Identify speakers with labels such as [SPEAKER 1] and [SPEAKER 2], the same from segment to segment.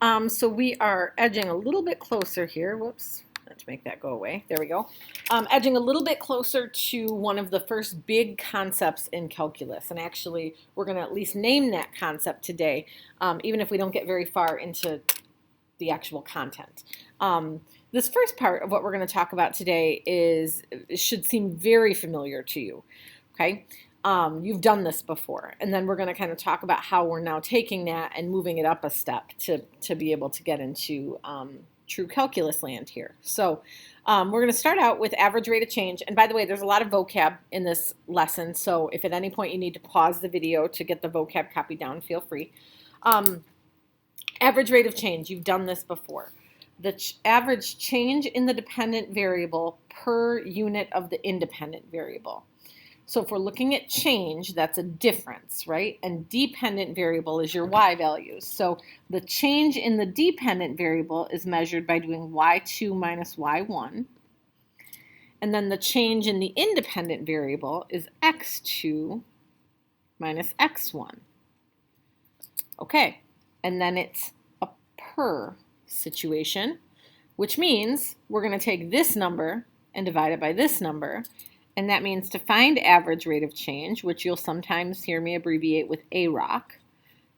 [SPEAKER 1] So we are edging a little bit closer here. Whoops, let's make that go away. There we go. Edging a little bit closer to one of the first big concepts in calculus. And actually, we're going to at least name that concept today, even if we don't get very far into the actual content. This first part of what we're going to talk about today should seem very familiar to you. Okay. You've done this before, and then we're going to kind of talk about how we're now taking that and moving it up a step to be able to get into true calculus land here. So we're going to start out with average rate of change. And by the way, there's a lot of vocab in this lesson, so if at any point you need to pause the video to get the vocab copied down, feel free. Average rate of change, you've done this before. The average change in the dependent variable per unit of the independent variable. So if we're looking at change, that's a difference, right? And dependent variable is your y values. So the change in the dependent variable is measured by doing y2 minus y1. And then the change in the independent variable is x2 minus x1. Okay, and then it's a per situation, which means we're going to take this number and divide it by this number. And that means to find average rate of change, which you'll sometimes hear me abbreviate with AROC,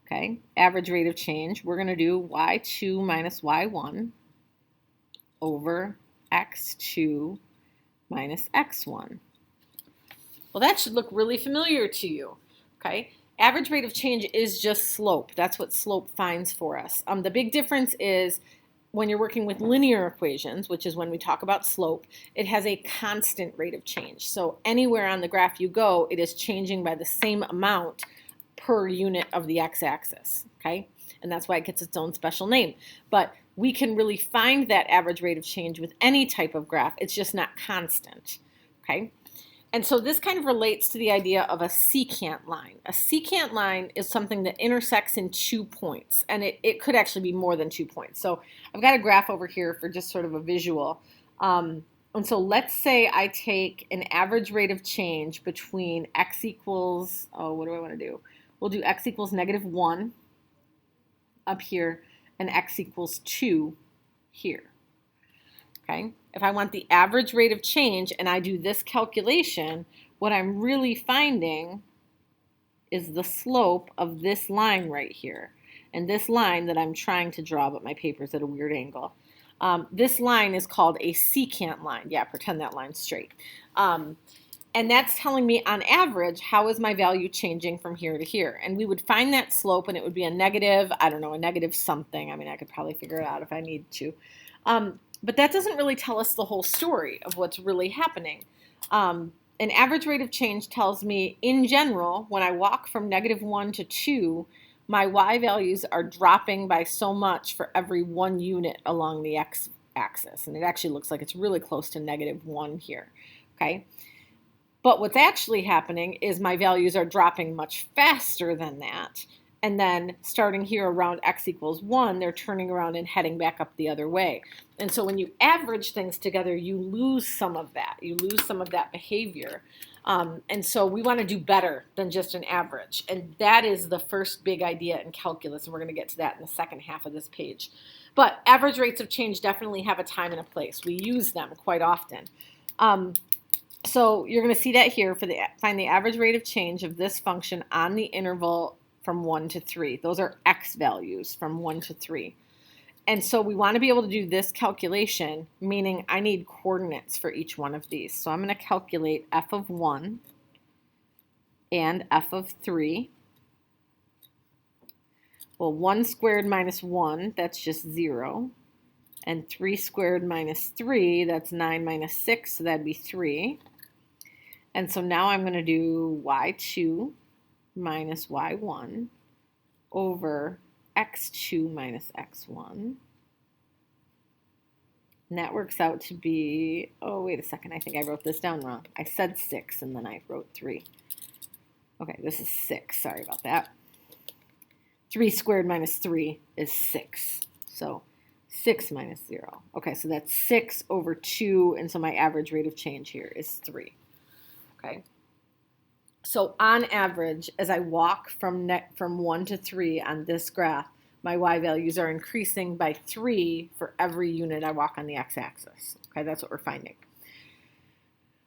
[SPEAKER 1] okay, average rate of change, we're going to do y2 minus y1 over x2 minus x1. Well, that should look really familiar to you, okay? Average rate of change is just slope. That's what slope finds for us. The big difference is when you're working with linear equations, which is when we talk about slope, it has a constant rate of change. So anywhere on the graph you go, it is changing by the same amount per unit of the x-axis, okay? And that's why it gets its own special name. But we can really find that average rate of change with any type of graph. It's just not constant, okay? And so this kind of relates to the idea of a secant line. A secant line is something that intersects in 2 points, and it could actually be more than 2 points. So I've got a graph over here for just sort of a visual. And so let's say I take an average rate of change between x equals, what do I want to do? We'll do x equals -1 up here and x equals 2 here. Okay. If I want the average rate of change and I do this calculation, what I'm really finding is the slope of this line right here. And this line that I'm trying to draw, but my paper's at a weird angle. This line is called a secant line. Yeah, pretend that line's straight. And that's telling me on average, how is my value changing from here to here? And we would find that slope and it would be a negative, I don't know, a negative something. I mean, I could probably figure it out if I need to. But that doesn't really tell us the whole story of what's really happening. An average rate of change tells me, in general, when I walk from -1 to 2, my y values are dropping by so much for every 1 unit along the x-axis. And it actually looks like it's really close to -1 here, okay? But what's actually happening is my values are dropping much faster than that. And then starting here around x equals 1, they're turning around and heading back up the other way. And so when you average things together, you lose some of that. You lose some of that behavior. And so we want to do better than just an average. And that is the first big idea in calculus. And we're going to get to that in the second half of this page. But average rates of change definitely have a time and a place. We use them quite often. So you're going to see that here for find the average rate of change of this function on the interval from 1 to 3. Those are x values from 1 to 3. And so we want to be able to do this calculation, meaning I need coordinates for each one of these. So I'm going to calculate f of 1 and f of 3. Well, 1 squared minus 1, that's just 0. And 3 squared minus 3, that's 9 minus 6, so that'd be 3. And so now I'm going to do y2 minus y1 over x2 minus x1. And that works out to be, oh, wait a second, I think I wrote this down wrong. I said 6 and then I wrote 3. Okay, this is 6, sorry about that. 3 squared minus 3 is 6. So 6 minus 0. Okay, so that's 6 over 2, and so my average rate of change here is 3. Okay. So on average, as I walk from 1 to 3 on this graph, my y values are increasing by 3 for every unit I walk on the x-axis. Okay, that's what we're finding.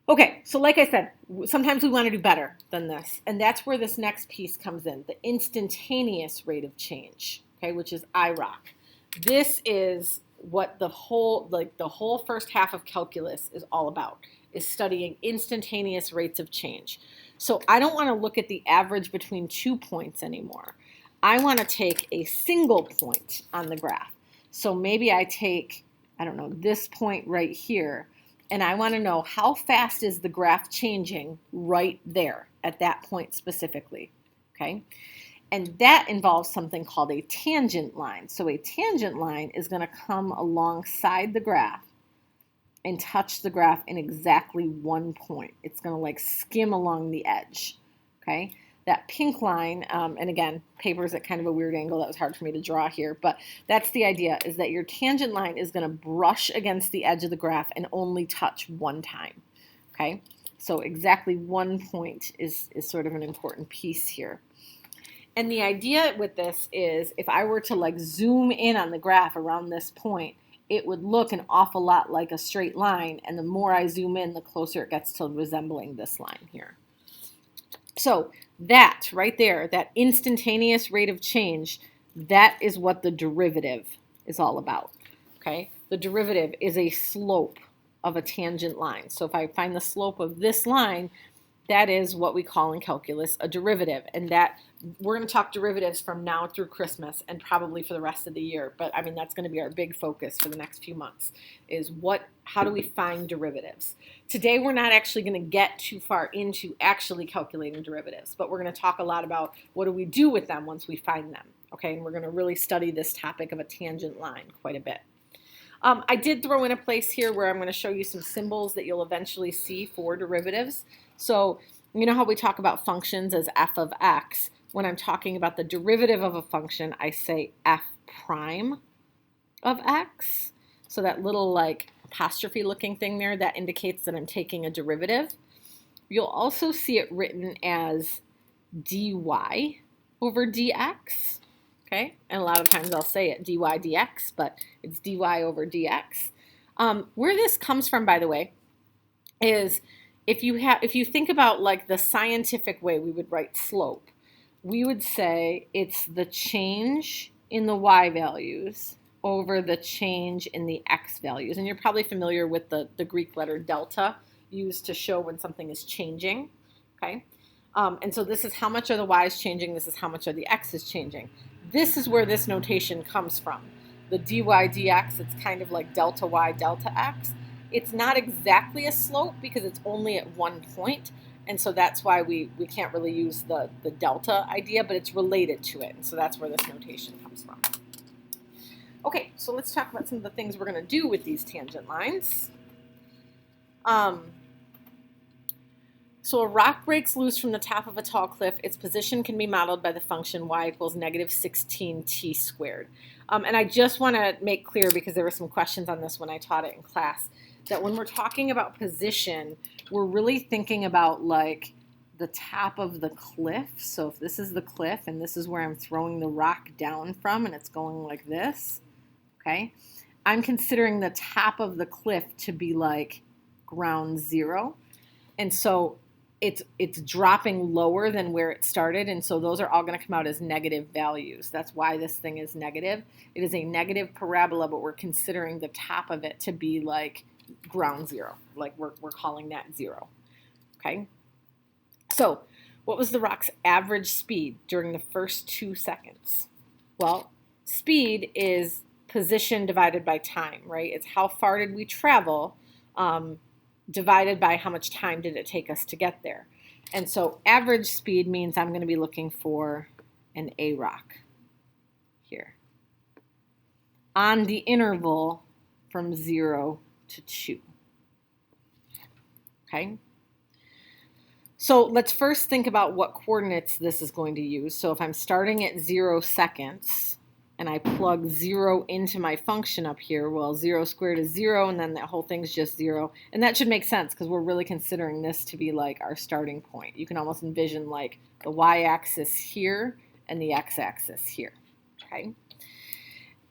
[SPEAKER 1] Okay, so like I said, sometimes we want to do better than this, and that's where this next piece comes in, the instantaneous rate of change, okay, which is IROC. This is what the whole first half of calculus is all about, is studying instantaneous rates of change. So I don't want to look at the average between 2 points anymore. I want to take a single point on the graph. So maybe I take, I don't know, this point right here, and I want to know how fast is the graph changing right there at that point specifically, okay? And that involves something called a tangent line. So a tangent line is going to come alongside the graph and touch the graph in exactly 1 point. It's going to like skim along the edge, okay? That pink line, and again, paper's at kind of a weird angle. That was hard for me to draw here, but that's the idea, is that your tangent line is going to brush against the edge of the graph and only touch 1 time, okay? So exactly 1 point is sort of an important piece here. And the idea with this is if I were to like zoom in on the graph around this point, it would look an awful lot like a straight line, and the more I zoom in, the closer it gets to resembling this line here. So that right there, that instantaneous rate of change, that is what the derivative is all about, okay? The derivative is a slope of a tangent line. So if I find the slope of this line, that is what we call in calculus a derivative. And that we're going to talk derivatives from now through Christmas and probably for the rest of the year. But I mean, that's going to be our big focus for the next few months, is how do we find derivatives? Today, we're not actually going to get too far into actually calculating derivatives, but we're going to talk a lot about what do we do with them once we find them. Okay, and we're going to really study this topic of a tangent line quite a bit. I did throw in a place here where I'm going to show you some symbols that you'll eventually see for derivatives. So you know how we talk about functions as f of x? When I'm talking about the derivative of a function, I say f prime of x. So that little like apostrophe looking thing there, that indicates that I'm taking a derivative. You'll also see it written as dy over dx. Okay, and a lot of times I'll say it dy dx, but it's dy over dx. Where this comes from, by the way, is if you think about like the scientific way we would write slope, we would say it's the change in the y values over the change in the x values. And you're probably familiar with the Greek letter delta used to show when something is changing, okay? And so this is how much are the y's changing, this is how much are the x's changing. This is where this notation comes from. The dy dx, it's kind of like delta y, delta x. It's not exactly a slope because it's only at 1 point, and so that's why we can't really use the delta idea, but it's related to it, and so that's where this notation comes from. Okay, so let's talk about some of the things we're going to do with these tangent lines. So a rock breaks loose from the top of a tall cliff. Its position can be modeled by the function y equals negative 16t squared. And I just want to make clear, because there were some questions on this when I taught it in class, that when we're talking about position, we're really thinking about like the top of the cliff. So if this is the cliff and this is where I'm throwing the rock down from and it's going like this, okay, I'm considering the top of the cliff to be like ground zero. And so it's dropping lower than where it started, and so those are all going to come out as negative values. That's why this thing is negative. It is a negative parabola, but we're considering the top of it to be like ground zero, like we're calling that zero, okay? So what was the rock's average speed during the first 2 seconds? Well, speed is position divided by time, right? It's how far did we travel divided by how much time did it take us to get there. And so average speed means I'm going to be looking for an AROC here on the interval from 0 to 2. Okay? So let's first think about what coordinates this is going to use. So if I'm starting at 0 seconds, and I plug 0 into my function up here, well, 0 squared is 0, and then that whole thing's just 0. And that should make sense because we're really considering this to be like our starting point. You can almost envision like the y-axis here and the x-axis here, okay?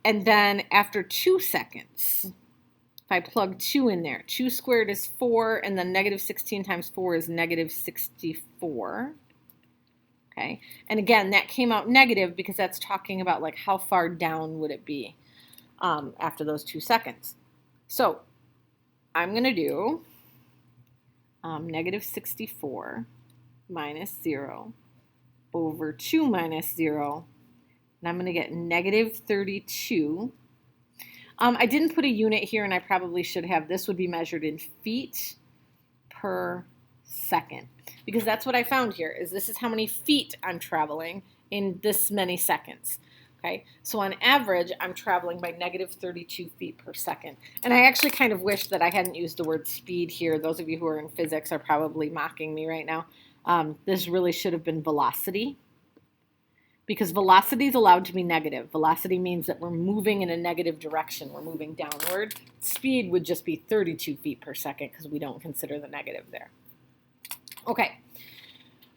[SPEAKER 1] And then after 2 seconds, if I plug 2 in there, 2 squared is 4, and then negative 16 times 4 is negative 64. Okay, and again, that came out negative because that's talking about like how far down would it be after those 2 seconds. So I'm going to do negative 64 minus 0 over 2 minus 0, and I'm going to get negative 32. I didn't put a unit here, and I probably should have. This would be measured in feet per second, because that's what I found here, is this is how many feet I'm traveling in this many seconds. Okay, so on average, I'm traveling by negative 32 feet per second. And I actually kind of wish that I hadn't used the word speed here. Those of you who are in physics are probably mocking me right now. This really should have been velocity, because velocity is allowed to be negative. Velocity means that we're moving in a negative direction. We're moving downward. Speed would just be 32 feet per second because we don't consider the negative there. Okay.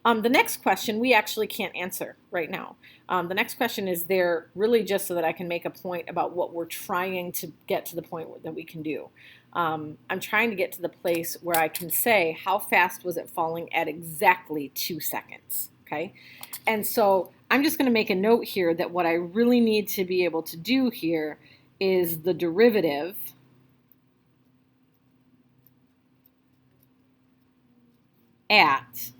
[SPEAKER 1] The next question we actually can't answer right now. The next question is there really just so that I can make a point about what we're trying to get to the point that we can do. I'm trying to get to the place where I can say how fast was it falling at exactly 2 seconds. Okay, and so I'm just going to make a note here that what I really need to be able to do here is the derivative at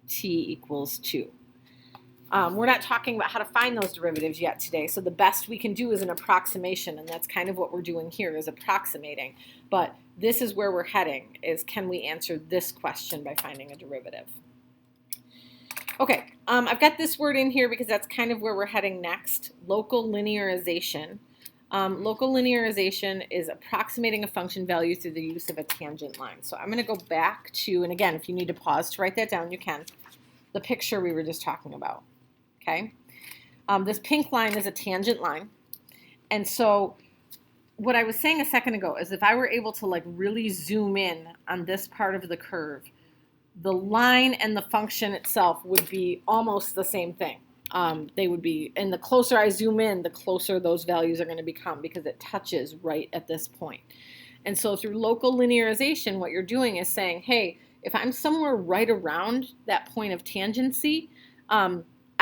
[SPEAKER 1] t equals 2. We're not talking about how to find those derivatives yet today, so the best we can do is an approximation, and that's kind of what we're doing here, is approximating. But this is where we're heading, is can we answer this question by finding a derivative? Okay, I've got this word in here because that's kind of where we're heading next, local linearization. Local linearization is approximating a function value through the use of a tangent line. So I'm going to go back to, and again, if you need to pause to write that down, you can, the picture we were just talking about. Okay, this pink line is a tangent line. And so what I was saying a second ago is if I were able to like really zoom in on this part of the curve, the line and the function itself would be almost the same thing. They would be, and the closer I zoom in, the closer those values are going to become because it touches right at this point. And so through local linearization, what you're doing is saying, hey, if I'm somewhere right around that point of tangency,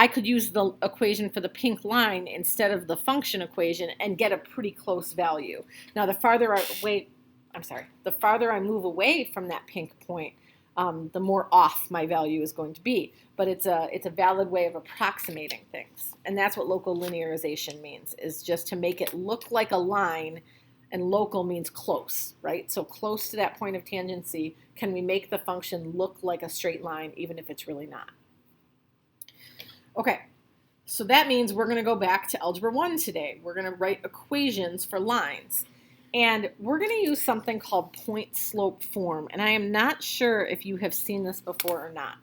[SPEAKER 1] I could use the equation for the pink line instead of the function equation and get a pretty close value. Now, the farther I move away from that pink point, the more off my value is going to be. But it's a valid way of approximating things. And that's what local linearization means, is just to make it look like a line, and local means close, right? So close to that point of tangency, can we make the function look like a straight line even if it's really not? Okay, so that means we're going to go back to Algebra 1 today. We're going to write equations for lines. And we're going to use something called point-slope form. And I am not sure if you have seen this before or not.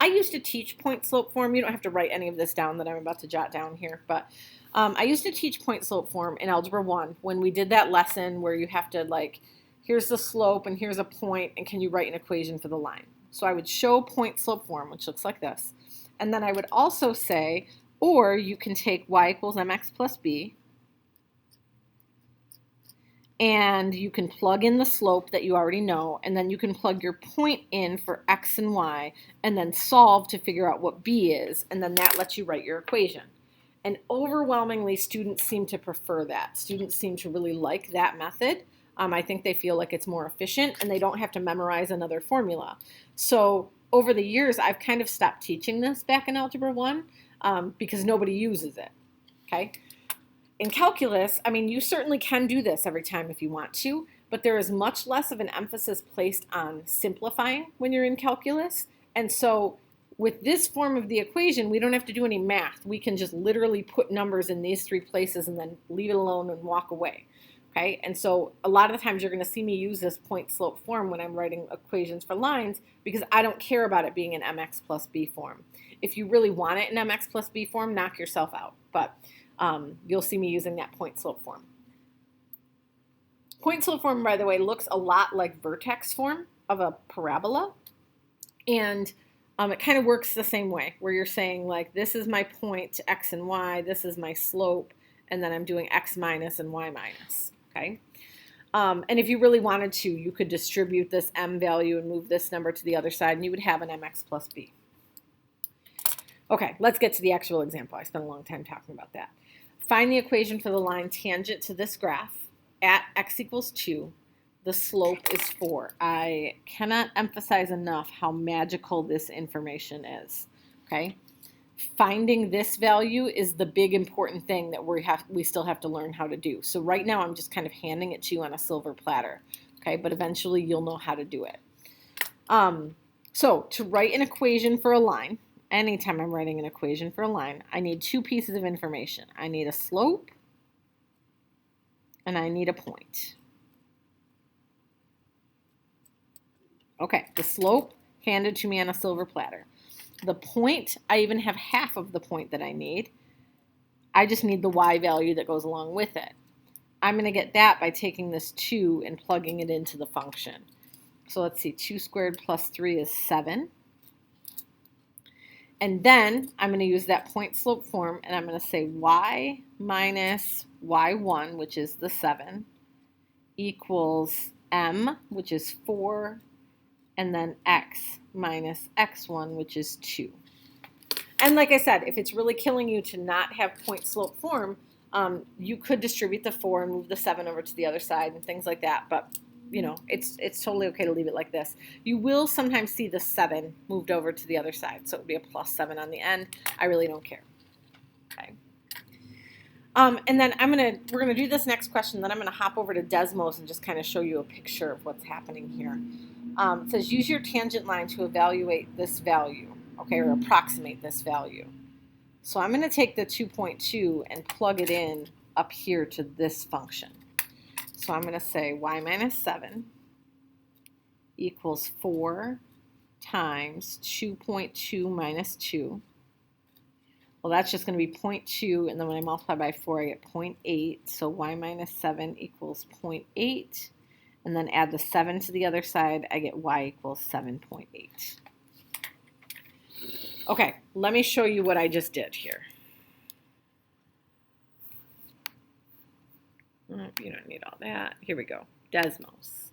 [SPEAKER 1] I used to teach point-slope form. You don't have to write any of this down that I'm about to jot down here. But I used to teach point-slope form in Algebra 1 when we did that lesson where you have to, like, here's the slope and here's a point, and can you write an equation for the line? So I would show point-slope form, which looks like this. And then I would also say, or you can take y equals mx plus b, and you can plug in the slope that you already know, and then you can plug your point in for x and y, and then solve to figure out what b is, and then that lets you write your equation. And overwhelmingly, students seem to prefer that. Students seem to really like that method. I think they feel like it's more efficient, and they don't have to memorize another formula. So over the years, I've kind of stopped teaching this back in Algebra 1 because nobody uses it, okay? In calculus, I mean, you certainly can do this every time if you want to, but there is much less of an emphasis placed on simplifying when you're in calculus. And so with this form of the equation, we don't have to do any math. We can just literally put numbers in these 3 places and then leave it alone and walk away. Okay, and so a lot of the times you're going to see me use this point-slope form when I'm writing equations for lines because I don't care about it being an mx plus b form. If you really want it in mx plus b form, knock yourself out. But you'll see me using that point-slope form. Point-slope form, by the way, looks a lot like vertex form of a parabola. And it kind of works the same way, where you're saying, like, this is my point, x and y, this is my slope, and then I'm doing x minus and y minus, okay? And if you really wanted to, you could distribute this m value and move this number to the other side, and you would have an mx plus b. Okay, let's get to the actual example. I spent a long time talking about that. Find the equation for the line tangent to this graph at x equals 2. The slope is 4. I cannot emphasize enough how magical this information is, okay? Finding this value is the big important thing that we still have to learn how to do. So right now I'm just kind of handing it to you on a silver platter, okay? But eventually you'll know how to do it. So to write an equation for a line, anytime I'm writing an equation for a line, I need two pieces of information. I need a slope and I need a point. Okay, the slope handed to me on a silver platter. The point, I even have half of the point that I need. I just need the y value that goes along with it. I'm going to get that by taking this 2 and plugging it into the function. So let's see, 2 squared plus 3 is 7. And then I'm going to use that point slope form, and I'm going to say y minus y1, which is the 7, equals m, which is 4, and then x minus x1, which is 2. And like I said, if it's really killing you to not have point slope form, you could distribute the 4 and move the 7 over to the other side and things like that. But, you know, it's totally okay to leave it like this. You will sometimes see the 7 moved over to the other side. So it would be a plus 7 on the end. I really don't care. Okay. And then we're gonna do this next question. Then I'm gonna hop over to Desmos and just kind of show you a picture of what's happening here. It says use your tangent line to evaluate this value, okay, or approximate this value. So I'm going to take the 2.2 and plug it in up here to this function. So I'm going to say y minus 7 equals 4 times 2.2 minus 2. Well, that's just going to be 0.2, and then when I multiply by 4, I get 0.8. So y minus 7 equals 0.8. And then add the 7 to the other side, I get y equals 7.8. Okay, let me show you what I just did here. You don't need all that. Here we go, Desmos.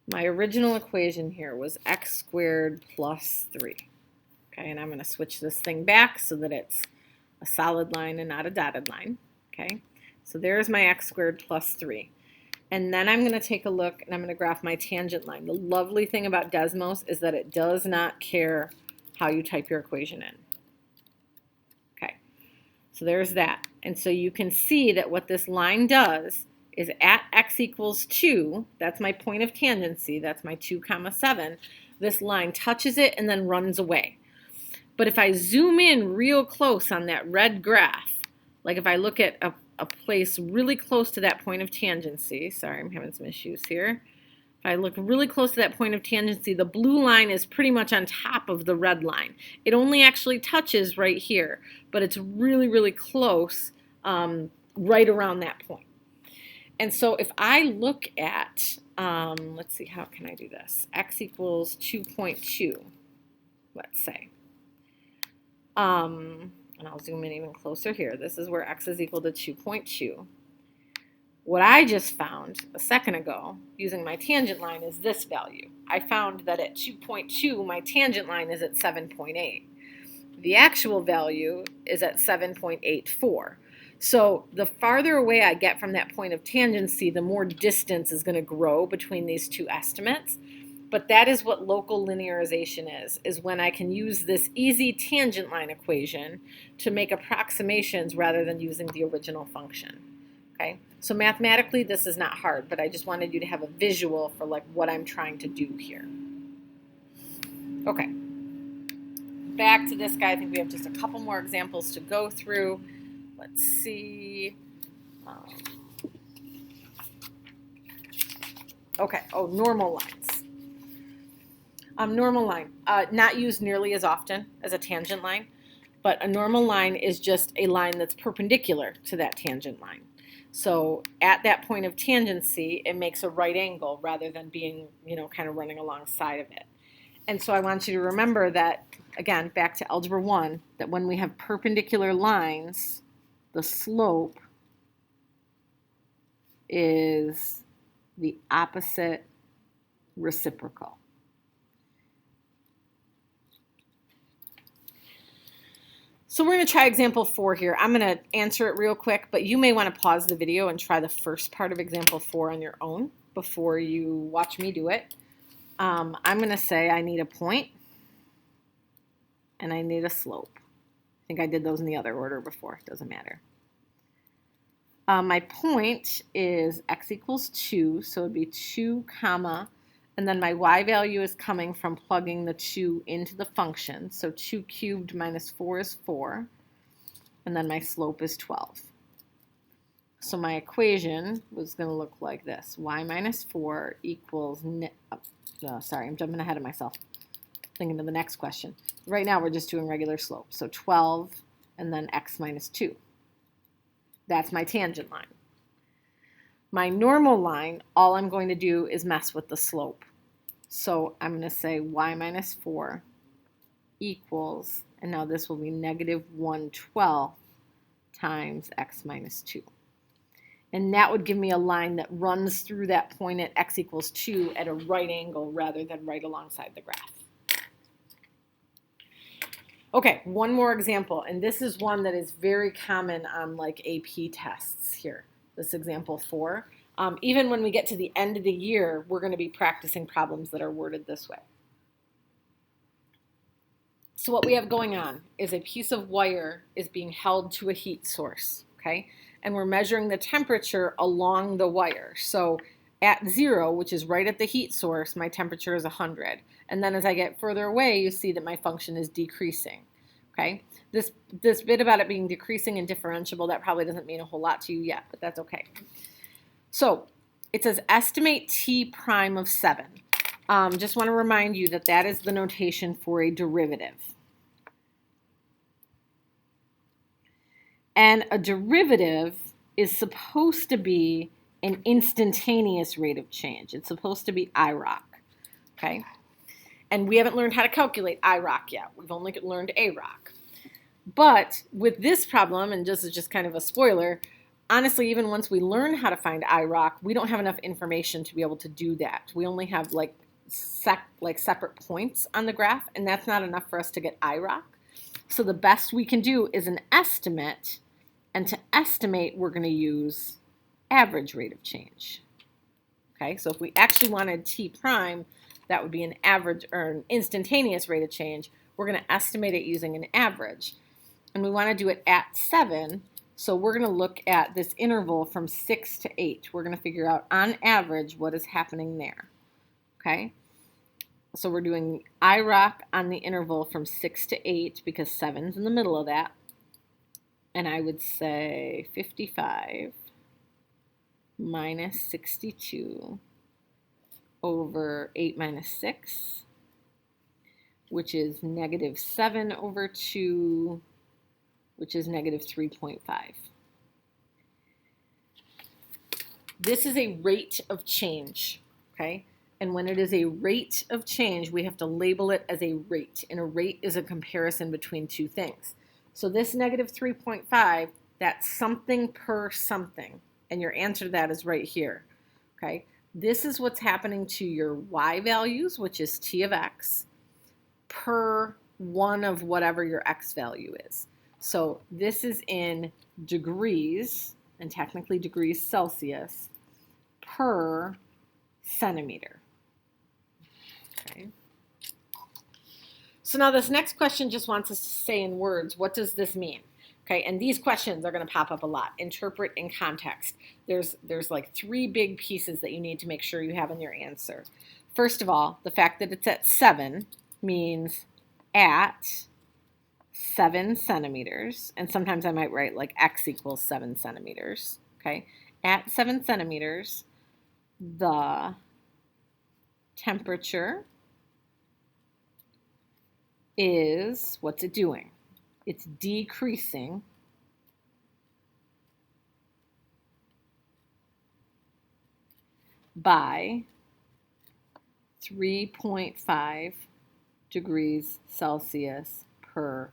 [SPEAKER 1] My original equation here was x squared plus 3. Okay, and I'm going to switch this thing back so that it's a solid line and not a dotted line. Okay. So there's my x squared plus 3. And then I'm going to take a look and I'm going to graph my tangent line. The lovely thing about Desmos is that it does not care how you type your equation in. Okay, so there's that. And so you can see that what this line does is at x equals 2, that's my point of tangency, that's my 2 comma 7, this line touches it and then runs away. But if I zoom in real close on that red graph, like if I look at a place really close to that point of tangency. Sorry, I'm having some issues here. If I look really close to that point of tangency, the blue line is pretty much on top of the red line. It only actually touches right here, but it's really, really close right around that point. And so if I look at, let's see, how can I do this? X equals 2.2, let's say. And I'll zoom in even closer here. This is where x is equal to 2.2. What I just found a second ago using my tangent line is this value. I found that at 2.2, my tangent line is at 7.8. The actual value is at 7.84. So the farther away I get from that point of tangency, the more distance is going to grow between these two estimates. But that is what local linearization is when I can use this easy tangent line equation to make approximations rather than using the original function. Okay, so mathematically this is not hard, but I just wanted you to have a visual for like what I'm trying to do here. Okay, back to this guy. I think we have just a couple more examples to go through. Let's see. Okay, oh, normal lines. Normal line, not used nearly as often as a tangent line, but a normal line is just a line that's perpendicular to that tangent line. So at that point of tangency, it makes a right angle rather than being, you know, kind of running alongside of it. And so I want you to remember that again, back to Algebra 1, that when we have perpendicular lines, the slope is the opposite reciprocal. So we're going to try example 4 here. I'm going to answer it real quick, but you may want to pause the video and try the first part of example 4 on your own before you watch me do it. I'm going to say I need a point and I need a slope. I think I did those in the other order before. It doesn't matter. My point is x equals 2, so it would be 2 comma, and then my y value is coming from plugging the 2 into the function. So 2 cubed minus 4 is 4, and then my slope is 12. So my equation was going to look like this. Y minus 4 equals, sorry, I'm jumping ahead of myself, thinking of the next question. Right now we're just doing regular slope. So 12 and then x minus 2. That's my tangent line. My normal line, all I'm going to do is mess with the slope. So I'm going to say y minus 4 equals, and now this will be negative 1/12 times x minus 2. And that would give me a line that runs through that point at x equals 2 at a right angle rather than right alongside the graph. Okay, one more example, and this is one that is very common on like AP tests here, this example 4. Even when we get to the end of the year, we're going to be practicing problems that are worded this way. So what we have going on is a piece of wire is being held to a heat source, okay? And we're measuring the temperature along the wire. So at 0, which is right at the heat source, my temperature is 100. And then as I get further away, you see that my function is decreasing, okay? This bit about it being decreasing and differentiable, that probably doesn't mean a whole lot to you yet, but that's okay. So it says estimate t prime of 7. Just want to remind you that that is the notation for a derivative. And a derivative is supposed to be an instantaneous rate of change. It's supposed to be IROC, okay? And we haven't learned how to calculate IROC yet. We've only learned AROC. But with this problem, and this is just kind of a spoiler, honestly, even once we learn how to find IROC, we don't have enough information to be able to do that. We only have like separate points on the graph, and that's not enough for us to get IROC. So the best we can do is an estimate, and to estimate, we're going to use average rate of change. Okay, so if we actually wanted t prime, that would be an average or an instantaneous rate of change. We're going to estimate it using an average. And we want to do it at 7, so we're going to look at this interval from 6 to 8. We're going to figure out on average what is happening there. Okay, so we're doing IROC on the interval from 6 to 8 because 7's in the middle of that. And I would say 55 minus 62 over 8 minus 6, which is negative 7 over 2, which is negative 3.5. This is a rate of change, okay? And when it is a rate of change, we have to label it as a rate. And a rate is a comparison between two things. So this negative 3.5, that's something per something. And your answer to that is right here, okay? This is what's happening to your y values, which is t of x, per one of whatever your x value is. So this is in degrees, and technically degrees Celsius, per centimeter. Okay. So now this next question just wants us to say in words, what does this mean? Okay, and these questions are going to pop up a lot. Interpret in context. There's like 3 big pieces that you need to make sure you have in your answer. First of all, the fact that it's at 7 means at 7 centimeters, and sometimes I might write like x equals 7 centimeters, okay? At 7 centimeters, the temperature is, what's it doing? It's decreasing by 3.5 degrees Celsius per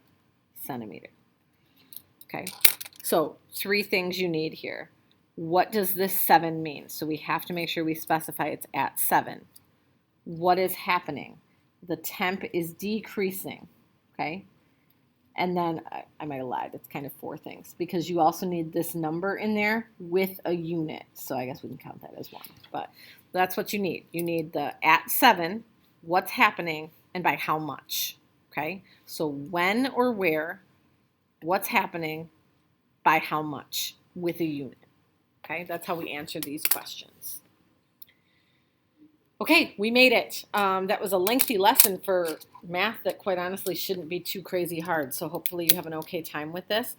[SPEAKER 1] centimeter. Okay, so 3 things you need here. What does this 7 mean? So we have to make sure we specify it's at 7. What is happening? The temp is decreasing, okay? And then I might have lied, it's kind of 4 things because you also need this number in there with a unit. So I guess we can count that as 1, but that's what you need. You need the at 7, what's happening, and by how much, okay? So when or where, what's happening, by how much, with a unit, okay? That's how we answer these questions. Okay, we made it. That was a lengthy lesson for math that quite honestly shouldn't be too crazy hard, so hopefully you have an okay time with this.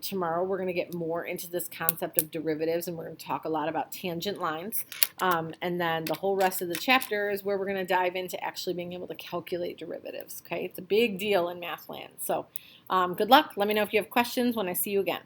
[SPEAKER 1] Tomorrow we're going to get more into this concept of derivatives, and we're going to talk a lot about tangent lines. And then the whole rest of the chapter is where we're going to dive into actually being able to calculate derivatives. Okay, it's a big deal in math land. So good luck. Let me know if you have questions when I see you again.